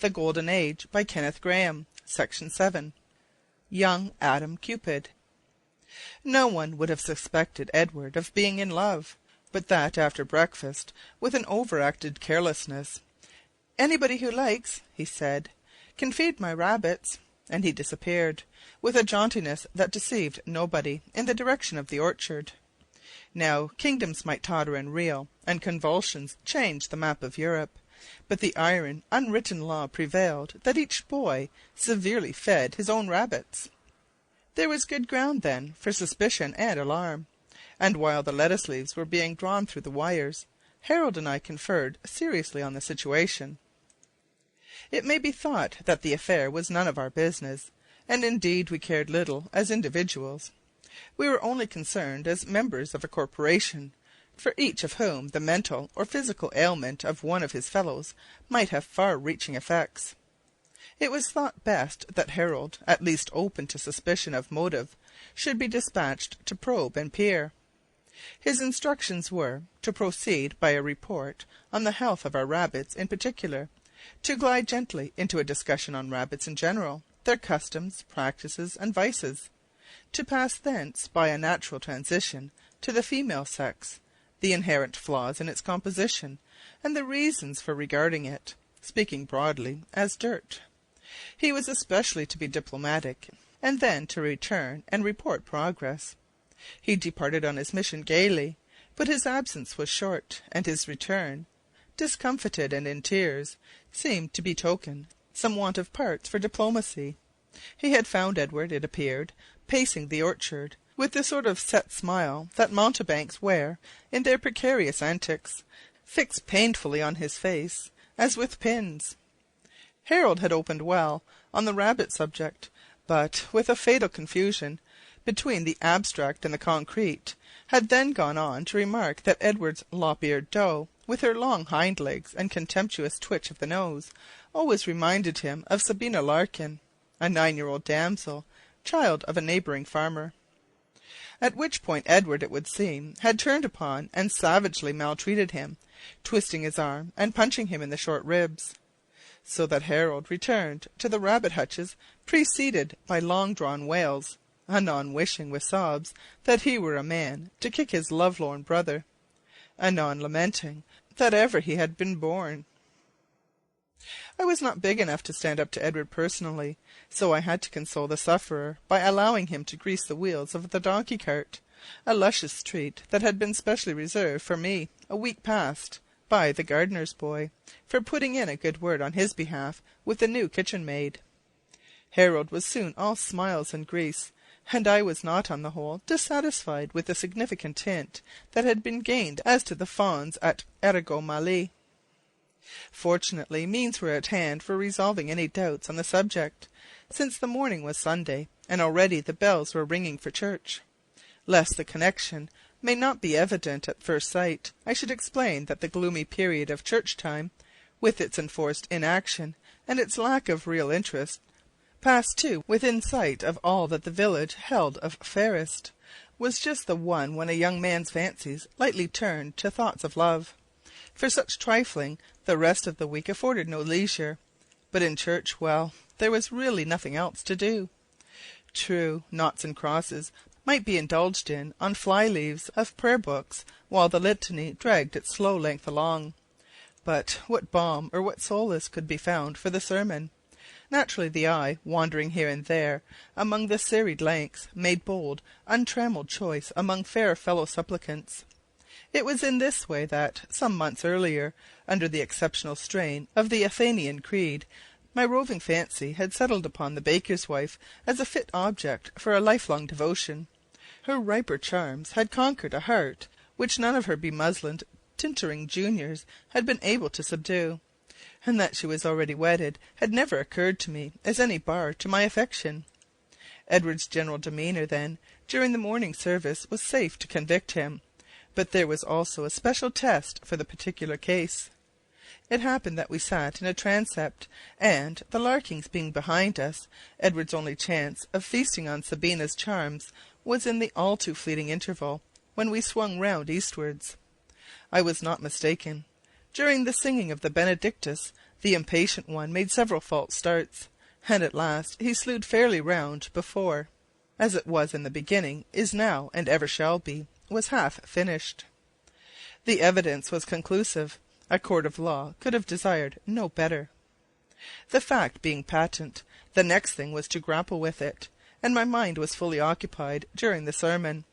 The Golden Age by Kenneth Grahame. Section 7. Young Adam Cupid. No one would have suspected Edward of being in love, but that after breakfast, with an overacted carelessness, "Anybody who likes," he said, "can feed my rabbits," and he disappeared, with a jauntiness that deceived nobody, in the direction of the orchard. Now, kingdoms might totter and reel, and convulsions change the map of Europe, but the iron, unwritten law prevailed that each boy severely fed his own rabbits. There was good ground, then, for suspicion and alarm, and while the lettuce leaves were being drawn through the wires, Harold and I conferred seriously on the situation. It may be thought that the affair was none of our business, and indeed we cared little as individuals. We were only concerned as members of a corporation, for each of whom the mental or physical ailment of one of his fellows might have far-reaching effects. It was thought best that Harold, at least open to suspicion of motive, should be dispatched to probe and peer. His instructions were, to proceed by a report on the health of our rabbits in particular, to glide gently into a discussion on rabbits in general, their customs, practices, and vices, to pass thence by a natural transition to the female sex, the inherent flaws in its composition, and the reasons for regarding it, speaking broadly, as dirt. He was especially to be diplomatic, and then to return and report progress. He departed on his mission gaily, but his absence was short, and his return, discomfited and in tears, seemed to betoken some want of parts for diplomacy. He had found Edward, it appeared, pacing the orchard, with the sort of set smile that mountebanks wear in their precarious antics, fixed painfully on his face, as with pins. Harold had opened well on the rabbit subject, but, with a fatal confusion between the abstract and the concrete, had then gone on to remark that Edward's lop-eared doe, with her long hind legs and contemptuous twitch of the nose, always reminded him of Sabina Larkin, a 9-year-old damsel, child of a neighbouring farmer. At which point Edward, it would seem, had turned upon and savagely maltreated him, twisting his arm and punching him in the short ribs, so that Harold returned to the rabbit hutches preceded by long-drawn wails, anon wishing with sobs that he were a man to kick his lovelorn brother, anon lamenting that ever he had been born. I was not big enough to stand up to Edward personally, so I had to console the sufferer by allowing him to grease the wheels of the donkey-cart, a luscious treat that had been specially reserved for me a week past by the gardener's boy, for putting in a good word on his behalf with the new kitchen-maid. Harold was soon all smiles and grease, and I was not, on the whole, dissatisfied with the significant hint that had been gained as to the fawns at Errigo Mali. Fortunately, means were at hand for resolving any doubts on the subject, since the morning was Sunday, and already the bells were ringing for church. Lest the connection may not be evident at first sight, I should explain that the gloomy period of church-time, with its enforced inaction and its lack of real interest, passed too within sight of all that the village held of fairest, was just the one when a young man's fancies lightly turned to thoughts of love. For such trifling the rest of the week afforded no leisure, but in church, well, there was really nothing else to do. True, noughts and crosses might be indulged in on fly-leaves of prayer-books while the litany dragged its slow length along. But what balm or what solace could be found for the sermon? Naturally the eye, wandering here and there among the serried ranks, made bold, untrammelled choice among fair fellow-supplicants. It was in this way that, some months earlier, under the exceptional strain of the Athenian creed, my roving fancy had settled upon the baker's wife as a fit object for a lifelong devotion. Her riper charms had conquered a heart which none of her bemuslined tittering juniors had been able to subdue, and that she was already wedded had never occurred to me as any bar to my affection. Edward's general demeanour, then, during the morning service was safe to convict him, but there was also a special test for the particular case. It happened that we sat in a transept, and, the Larkins being behind us, Edward's only chance of feasting on Sabina's charms was in the all too fleeting interval when we swung round eastwards. I was not mistaken. During the singing of the Benedictus, The impatient one made several false starts, and at last he slewed fairly round before, as it was in the beginning, is now, and ever shall be, was half finished. The evidence was conclusive. A court of law could have desired no better. The fact being patent, the next thing was to grapple with it, and my mind was fully occupied during the sermon.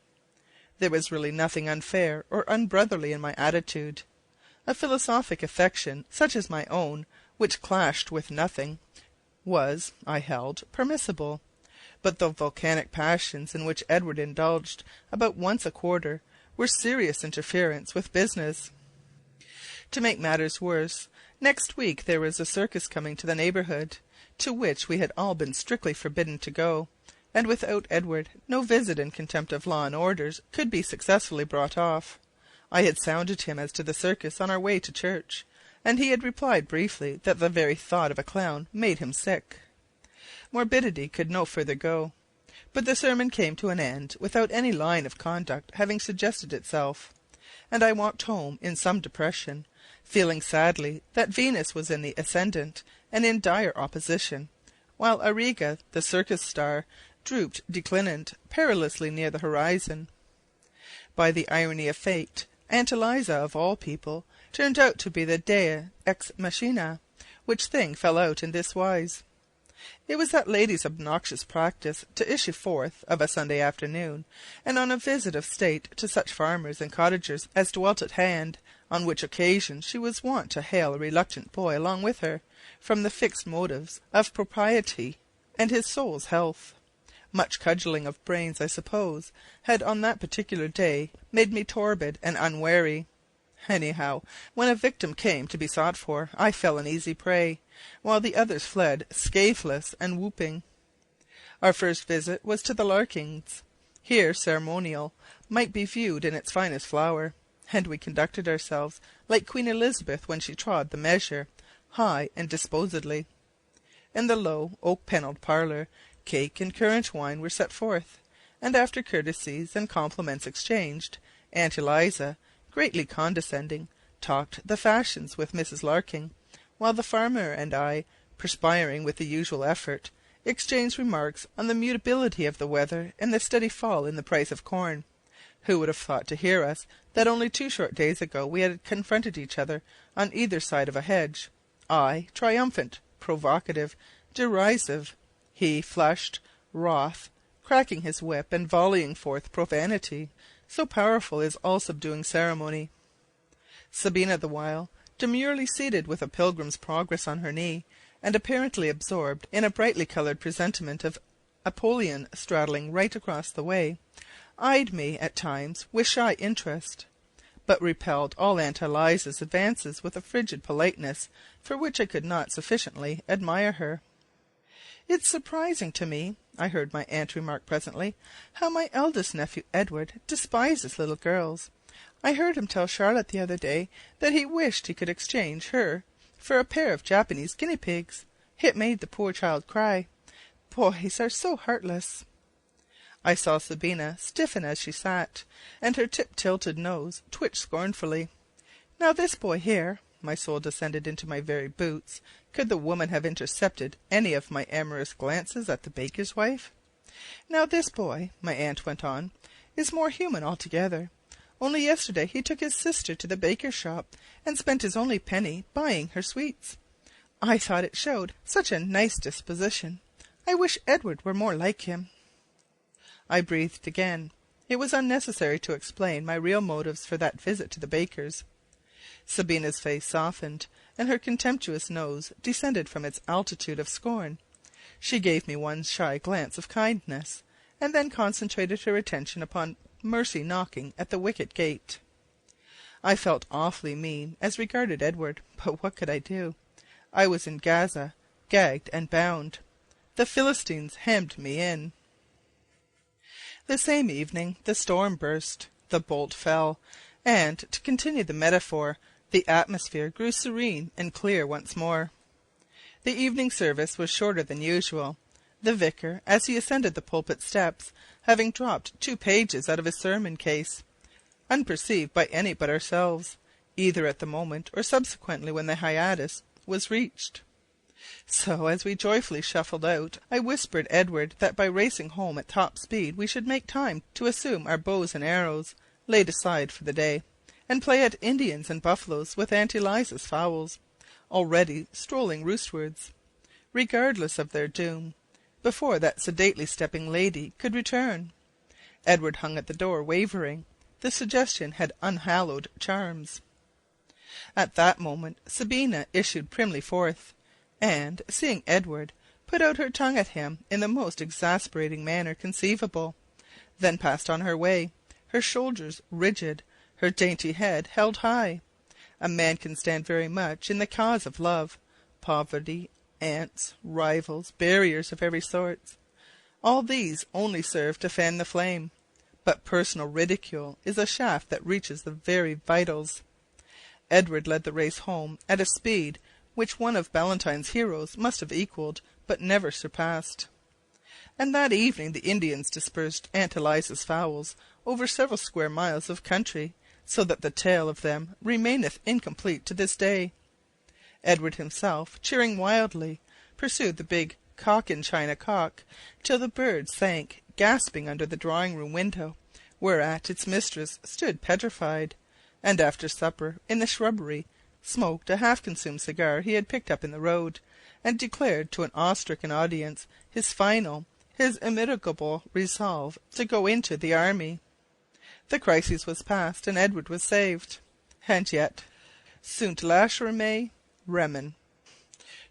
There was really nothing unfair or unbrotherly in my attitude. A philosophic affection such as my own, which clashed with nothing, was, I held, permissible. But the volcanic passions in which Edward indulged about once a quarter were serious interference with business. To make matters worse, next week there was a circus coming to the neighbourhood, to which we had all been strictly forbidden to go, and without Edward no visit in contempt of law and orders could be successfully brought off. I had sounded him as to the circus on our way to church, and he had replied briefly that the very thought of a clown made him sick. Morbidity could no further go. But the sermon came to an end without any line of conduct having suggested itself, and I walked home in some depression, feeling sadly that Venus was in the ascendant and in dire opposition, while Auriga, the circus star, drooped declinant perilously near the horizon. By the irony of fate, Aunt Eliza, of all people, turned out to be the dea ex machina, which thing fell out in this wise. It was that lady's obnoxious practice to issue forth of a Sunday afternoon, and on a visit of state to such farmers and cottagers as dwelt at hand, on which occasion she was wont to hail a reluctant boy along with her, from the fixed motives of propriety and his soul's health. Much cudgelling of brains, I suppose, had on that particular day made me torpid and unwary. Anyhow, when a victim came to be sought for, I fell an easy prey, while the others fled scatheless and whooping. Our first visit was to the Larkins. Here ceremonial might be viewed in its finest flower, and we conducted ourselves like Queen Elizabeth when she trod the measure, high and disposedly. In the low, oak-panelled parlour, cake and currant wine were set forth, and after courtesies and compliments exchanged, Aunt Eliza, greatly condescending, talked the fashions with Mrs. Larkin, while the farmer and I, perspiring with the usual effort, exchanged remarks on the mutability of the weather and the steady fall in the price of corn. Who would have thought to hear us that only 2 short days ago we had confronted each other on either side of a hedge, I triumphant, provocative, derisive, he flushed, wroth, cracking his whip and volleying forth profanity, so powerful is all-subduing ceremony. Sabina the while, demurely seated with a Pilgrim's Progress on her knee, and apparently absorbed in a brightly coloured presentiment of Apollyon straddling right across the way, eyed me at times with shy interest, but repelled all Aunt Eliza's advances with a frigid politeness for which I could not sufficiently admire her. "It's surprising to me," I heard my aunt remark presently, "how my eldest nephew Edward despises little girls. I heard him tell Charlotte the other day that he wished he could exchange her for a pair of Japanese guinea pigs. It made the poor child cry. Boys are so heartless." I saw Sabina stiffen as she sat, and her tip-tilted nose twitch scornfully. "Now this boy here," my soul descended into my very boots. Could the woman have intercepted any of my amorous glances at the baker's wife? "Now this boy," my aunt went on, "is more human altogether. Only yesterday he took his sister to the baker's shop, and spent his only penny buying her sweets. I thought it showed such a nice disposition. I wish Edward were more like him." I breathed again. It was unnecessary to explain my real motives for that visit to the baker's. Sabina's face softened, and her contemptuous nose descended from its altitude of scorn. She gave me one shy glance of kindness, and then concentrated her attention upon Mercy knocking at the wicket gate. I felt awfully mean as regarded Edward, but what could I do? I was in Gaza, gagged and bound. The Philistines hemmed me in. The same evening the storm burst, the bolt fell, and, to continue the metaphor, the atmosphere grew serene and clear once more. The evening service was shorter than usual, the vicar, as he ascended the pulpit steps, having dropped 2 pages out of his sermon case, unperceived by any but ourselves, either at the moment or subsequently when the hiatus was reached. So, as we joyfully shuffled out, I whispered Edward that by racing home at top speed we should make time to assume our bows and arrows, laid aside for the day, and play at Indians and buffaloes with Aunt Eliza's fowls, already strolling roostwards, regardless of their doom, before that sedately stepping lady could return. Edward hung at the door, wavering. The suggestion had unhallowed charms. At that moment Sabina issued primly forth, and, seeing Edward, put out her tongue at him in the most exasperating manner conceivable, then passed on her way, her shoulders rigid, her dainty head held high. A man can stand very much in the cause of love. Poverty, aunts, rivals, barriers of every sort, all these only serve to fan the flame, but personal ridicule is a shaft that reaches the very vitals. Edward led the race home at a speed which one of Ballantyne's heroes must have equalled, but never surpassed. And that evening the Indians dispersed Aunt Eliza's fowls over several square miles of country, so that the tale of them remaineth incomplete to this day. Edward himself, cheering wildly, pursued the big cock-in-china cock till the bird sank gasping under the drawing-room window, whereat its mistress stood petrified, and after supper, in the shrubbery, smoked a half-consumed cigar he had picked up in the road, and declared to an awe-stricken audience his final, his immitigable resolve to go into the army. The crisis was past, and Edward was saved. And yet, sunt lachrymae remen.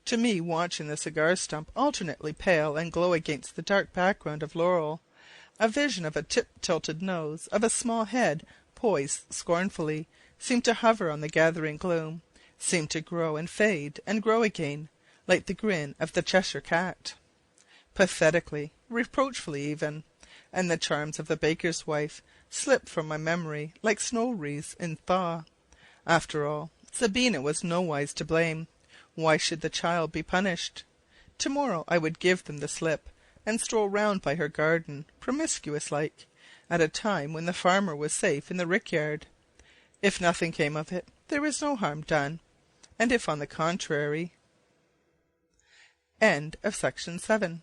To me, watching the cigar stump alternately pale and glow against the dark background of laurel, a vision of a tip-tilted nose, of a small head poised scornfully, seemed to hover on the gathering gloom, seemed to grow and fade and grow again, like the grin of the Cheshire cat. Pathetically, reproachfully even, and the charms of the baker's wife slipped from my memory like snow-wreaths in thaw. After all, Sabina was nowise to blame. Why should the child be punished? To-morrow I would give them the slip, and stroll round by her garden, promiscuous-like, at a time when the farmer was safe in the rick-yard. If nothing came of it, there was no harm done, and if, on the contrary... End of section 7.